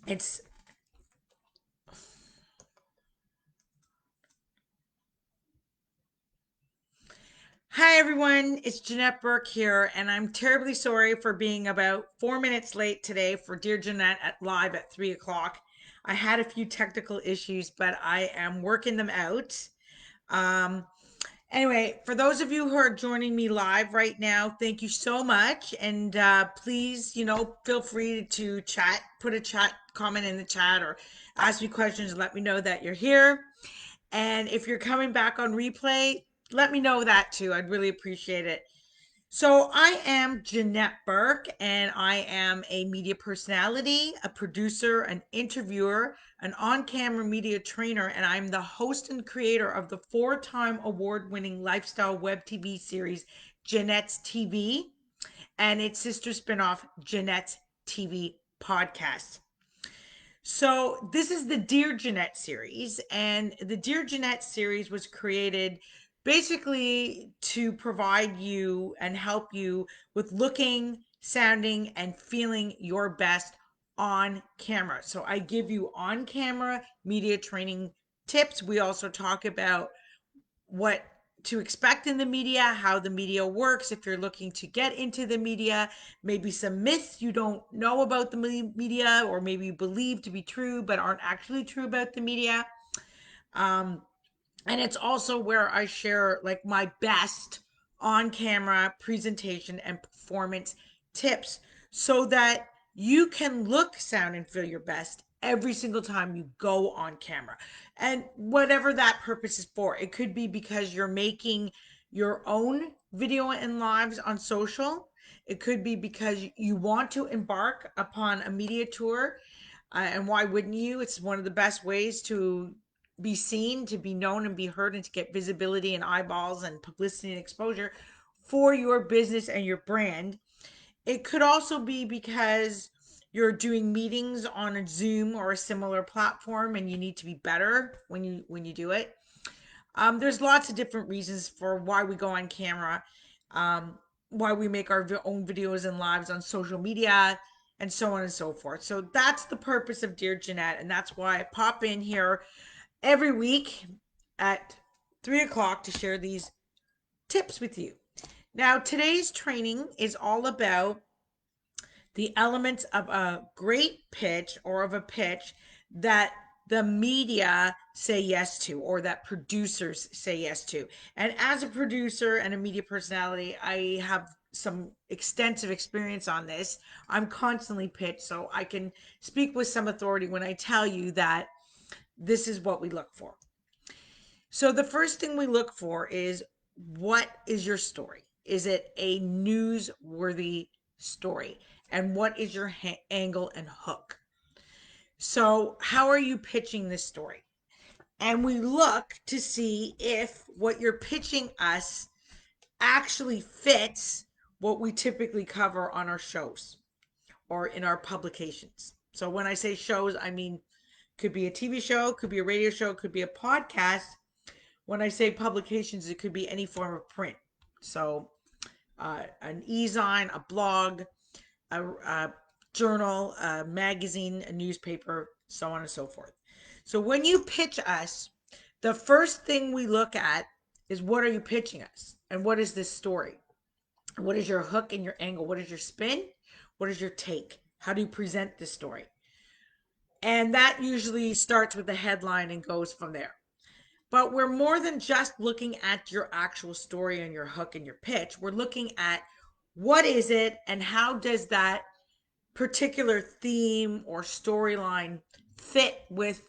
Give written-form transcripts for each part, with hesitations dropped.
It's Hi everyone, it's Jeanette Burke here, and I'm terribly sorry for being about 4 minutes late today for Dear Jeanette at live at 3 o'clock. I had a few technical issues, but I am working them out. Um, Anyway, for those of you who are joining me live right now, thank you so much. And please, feel free to chat, put a chat comment in the chat or ask me questions and let me know that you're here. And if you're coming back on replay, let me know that too. I'd really appreciate it. So, I am Jeanette Burke, and I am a media personality, a producer, an interviewer, an on camera media trainer, and I'm the host and creator of the 4-time award winning lifestyle web TV series, Jeanette's TV, and its sister spinoff, Jeanette's TV Podcast. So, this is the Dear Jeanette series, and the Dear Jeanette series was created basically to provide you and help you with looking, sounding, and feeling your best on camera. So, I give you on camera media training tips. We also talk about what to expect in the media, how the media works, if you're looking to get into the media, maybe some myths you don't know about the media, or maybe you believe to be true but aren't actually true about the media. Um, and it's also where I share like my best on camera presentation and performance tips so that you can look, sound, and feel your best every single time you go on camera. And whatever that purpose is for, it could be because you're making your own video and lives on social. It could be because you want to embark upon a media tour. And why wouldn't you? It's one of the best ways to be seen, to be known and be heard, and to get visibility and eyeballs and publicity and exposure for your business and your brand. It could also be because you're doing meetings on a Zoom or a similar platform and you need to be better when you do it. There's lots of different reasons for why we go on camera, why we make our own videos and lives on social media, and so on and so forth. So that's the purpose of Dear Jeanette, and that's why I pop in here every week at 3 o'clock to share these tips with you. Now, today's training is all about the elements of a great pitch or of a pitch that the media say yes to, or that producers say yes to. And as a producer and a media personality, I have some extensive experience on this. I'm constantly pitched, so I can speak with some authority when I tell you that this is what we look for. So the first thing we look for is, what is your story? Is it a newsworthy story? And what is your angle and hook? So, how are you pitching this story? And we look to see if what you're pitching us actually fits what we typically cover on our shows or in our publications. So, when I say shows, I mean could be a TV show, could be a radio show, could be a podcast. When I say publications, it could be any form of print. So, an e-zine, a blog, a journal, a magazine, a newspaper, so on and so forth. So, when you pitch us, the first thing we look at is, what are you pitching us? And what is this story? What is your hook and your angle? What is your spin? What is your take? How do you present this story? And that usually starts with the headline and goes from there. But we're more than just looking at your actual story and your hook and your pitch. We're looking at, what is it and how does that particular theme or storyline fit with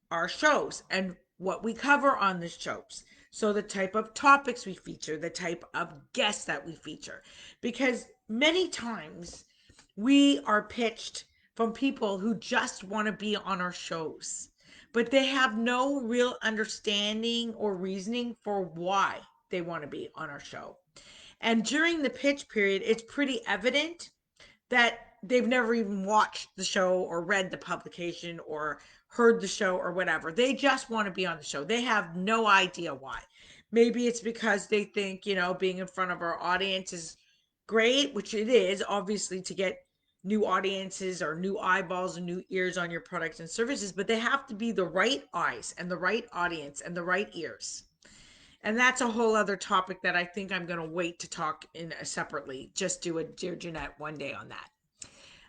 our shows and what we cover on the shows. So, the type of topics we feature, the type of guests that we feature. Because many times we are pitched from people who just want to be on our shows, but they have no real understanding or reasoning for why they want to be on our show. And during the pitch period, it's pretty evident that they've never even watched the show or read the publication or heard the show or whatever. They just want to be on the show. They have no idea why. Maybe it's because they think, being in front of our audience is great, which it is, obviously, to get new audiences or new eyeballs and new ears on your products and services, but they have to be the right eyes and the right audience and the right ears. And that's a whole other topic that I think I'm going to wait to talk in separately. Just do a Dear Jeanette one day on that,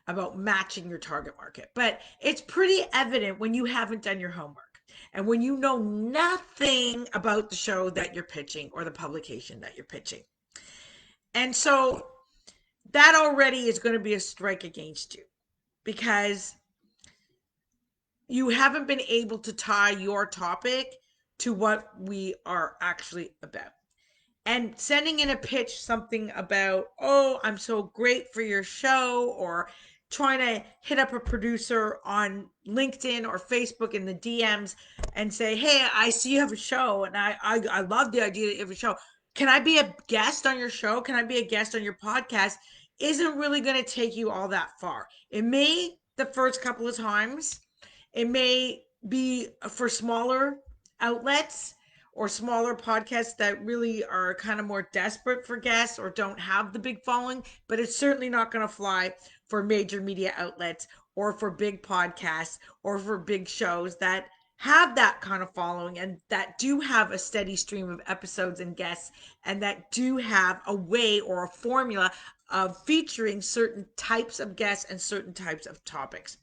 about matching your target market. But it's pretty evident when you haven't done your homework and when you know nothing about the show that you're pitching or the publication that you're pitching. And so that already is going to be a strike against you because you haven't been able to tie your topic to what we are actually about. And sending in a pitch something about, oh, I'm so great for your show, or trying to hit up a producer on LinkedIn or Facebook in the DMs and say, hey, I see you have a show and I love the idea that you have a show. Can I be a guest on your show? Can I be a guest on your podcast? Isn't really going to take you all that far. It may, the first couple of times, it may be for smaller outlets or smaller podcasts that really are kind of more desperate for guests or don't have the big following, but it's certainly not going to fly for major media outlets or for big podcasts or for big shows that have that kind of following and that do have a steady stream of episodes and guests and that do have a way or a formula of featuring certain types of guests and certain types of topics.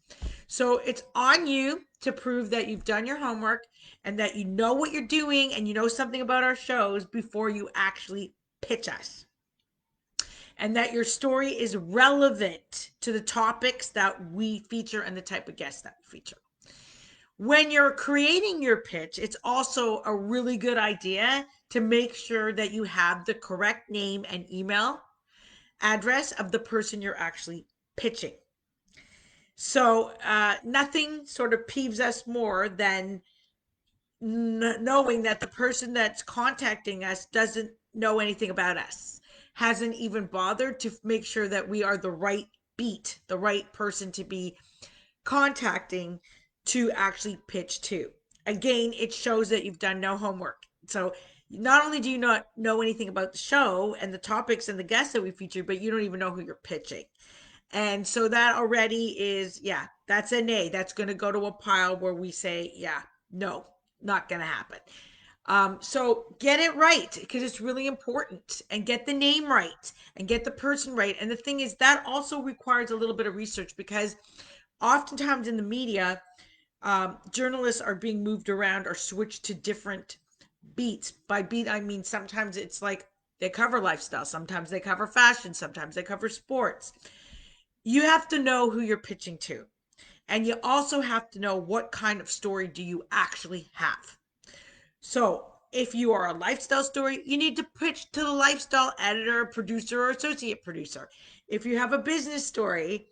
So it's on you to prove that you've done your homework and that you know what you're doing and you know something about our shows before you actually pitch us. And that your story is relevant to the topics that we feature and the type of guests that we feature. When you're creating your pitch, it's also a really good idea to make sure that you have the correct name and email address of the person you're actually pitching. So nothing sort of peeves us more than knowing that the person that's contacting us doesn't know anything about us, hasn't even bothered to make sure that we are the right beat, the right person to be contacting to actually pitch to. Again, it shows that you've done no homework. So not only do you not know anything about the show and the topics and the guests that we feature, but you don't even know who you're pitching. And so that already is, yeah, that's a nay. That's going to go to a pile where we say, yeah, no, not going to happen. So get it right because it's really important, and get the name right and get the person right. And the thing is, that also requires a little bit of research because oftentimes in the media, journalists are being moved around or switched to different beats. By beat, I mean sometimes it's like they cover lifestyle, sometimes they cover fashion, sometimes they cover sports. You have to know who you're pitching to. And you also have to know what kind of story do you actually have. So if you are a lifestyle story, you need to pitch to the lifestyle editor, producer, or associate producer. If you have a business story,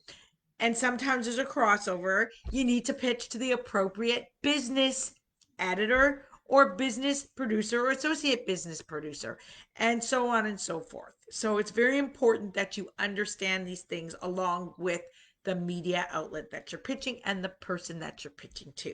and sometimes there's a crossover, you need to pitch to the appropriate business editor or business producer or associate business producer, and so on and so forth. So it's very important that you understand these things along with the media outlet that you're pitching and the person that you're pitching to.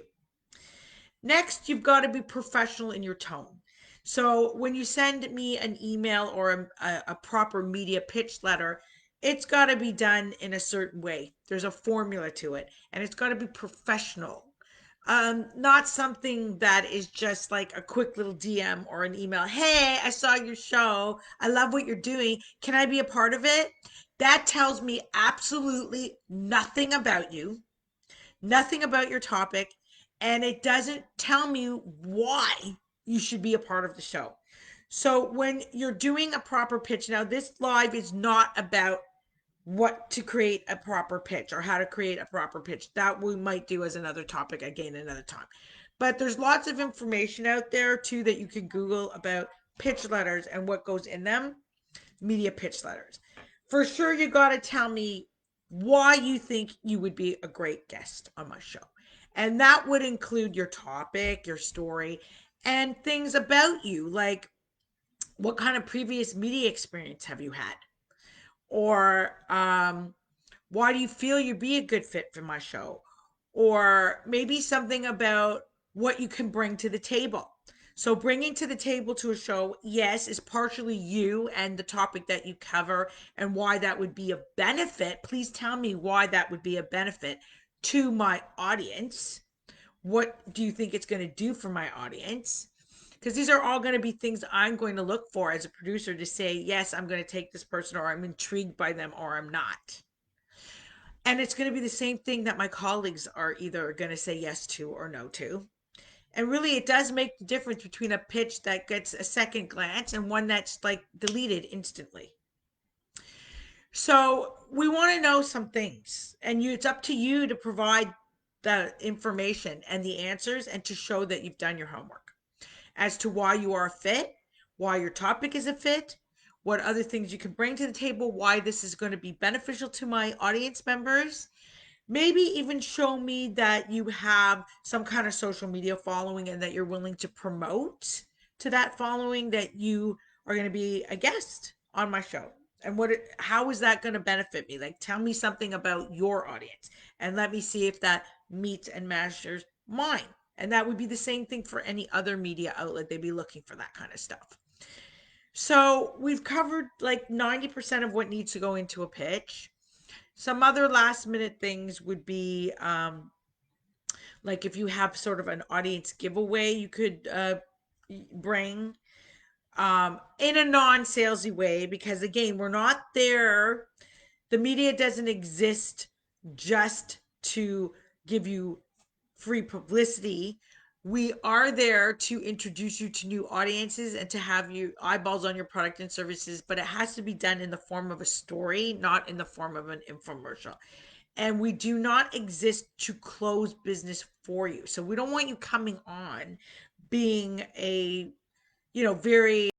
Next, you've got to be professional in your tone. So when you send me an email or a proper media pitch letter, it's got to be done in a certain way. There's a formula to it, and it's got to be professional. Not something that is just like a quick little DM or an email. Hey, I saw your show. I love what you're doing. Can I be a part of it? That tells me absolutely nothing about you, nothing about your topic, and it doesn't tell me why you should be a part of the show. So when you're doing a proper pitch, now this live is not about what to create a proper pitch or how to create a proper pitch. That we might do as another topic again another time. But there's lots of information out there too that you can Google about pitch letters and what goes in them, media pitch letters. For sure, you got to tell me why you think you would be a great guest on my show. And that would include your topic, your story, and things about you, like what kind of previous media experience have you had? Or why do you feel you'd be a good fit for my show? Or maybe something about what you can bring to the table. So bringing to the table to a show, yes, is partially you and the topic that you cover and why that would be a benefit. Please tell me why that would be a benefit to my audience. What do you think it's going to do for my audience? Because these are all going to be things I'm going to look for as a producer to say, yes, I'm going to take this person, or I'm intrigued by them, or I'm not. And it's going to be the same thing that my colleagues are either going to say yes to or no to. And really, it does make the difference between a pitch that gets a second glance and one that's like deleted instantly. So we want to know some things, and it's up to you to provide the information and the answers and to show that you've done your homework as to why you are a fit, why your topic is a fit, what other things you can bring to the table, why this is going to be beneficial to my audience members. Maybe even show me that you have some kind of social media following and that you're willing to promote to that following that you are going to be a guest on my show. And how is that going to benefit me? Like, tell me something about your audience and let me see if that meets and matches mine. And that would be the same thing for any other media outlet. They'd be looking for that kind of stuff. So we've covered like 90% of what needs to go into a pitch. Some other last minute things would be like if you have sort of an audience giveaway you could bring in a non salesy way, because again, we're not there. The media doesn't exist just to give you free publicity. We are there to introduce you to new audiences and to have you eyeballs on your product and services, but it has to be done in the form of a story, not in the form of an infomercial. And we do not exist to close business for you. So we don't want you coming on being a, very